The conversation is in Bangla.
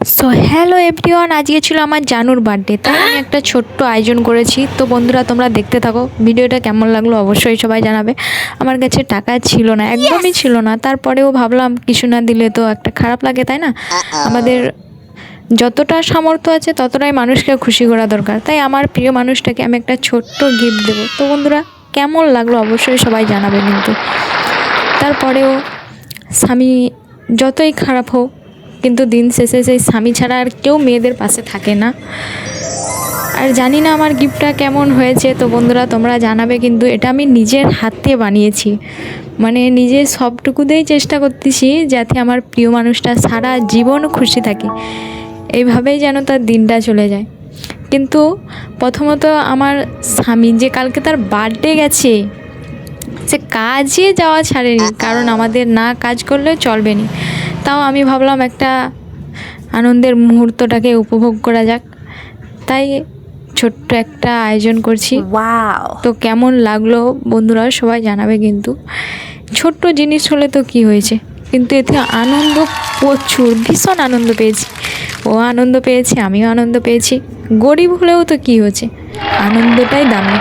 সো হ্যালো এভরিওয়ান, আজকে ছিল আমার জানুর বার্থডে, তাই আমি একটা ছোট্ট আয়োজন করেছি। তো বন্ধুরা, তোমরা দেখতে থাকো ভিডিওটা। কেমন লাগলো অবশ্যই সবাই জানাবে। আমার কাছে টাকা ছিল না, একদমই ছিল না, তারপরেও ভাবলাম কিছু না দিলে তো একটা খারাপ লাগে, তাই না? আমাদের যতটা সামর্থ্য আছে ততটাই মানুষকে খুশি করা দরকার। তাই আমার প্রিয় মানুষটাকে আমি একটা ছোট্ট গিফট দেবো। তো বন্ধুরা, কেমন লাগলো অবশ্যই সবাই জানাবে কিন্তু। তারপরেও স্বামী যতই খারাপ হোক, কিন্তু দিন শেষে সেই স্বামী ছাড়া আর কেউ মেয়েদের পাশে থাকে না। আর জানি না আমার গিফটটা কেমন হয়েছে, তো বন্ধুরা তোমরা জানাবে কিন্তু। এটা আমি নিজের হাতে বানিয়েছি, মানে নিজের সবটুকুতেই চেষ্টা করতেছি যাতে আমার প্রিয় মানুষটা সারা জীবন খুশি থাকে, এইভাবেই যেন তার দিনটা চলে যায়। কিন্তু প্রথমত আমার স্বামী যে কালকে তার বার্থডে গেছে, সে কাজে যাওয়া ছাড়েনি, কারণ আমাদের না কাজ করলে চলবে না। তাও আমি ভাবলাম একটা আনন্দের মুহূর্তটাকে উপভোগ করা যাক, তাই ছোট্ট একটা আয়োজন করছি। তো কেমন লাগলো বন্ধুরা সবাই জানাবে কিন্তু। ছোট্ট জিনিস হলে তো কি হয়েছে, কিন্তু এতে আনন্দ প্রচুর, ভীষণ আনন্দ পেয়েছি। ও আনন্দ পেয়েছে, আমিও আনন্দ পেয়েছি। গরিব হলেও তো কি হয়েছে, আনন্দটাই দামি।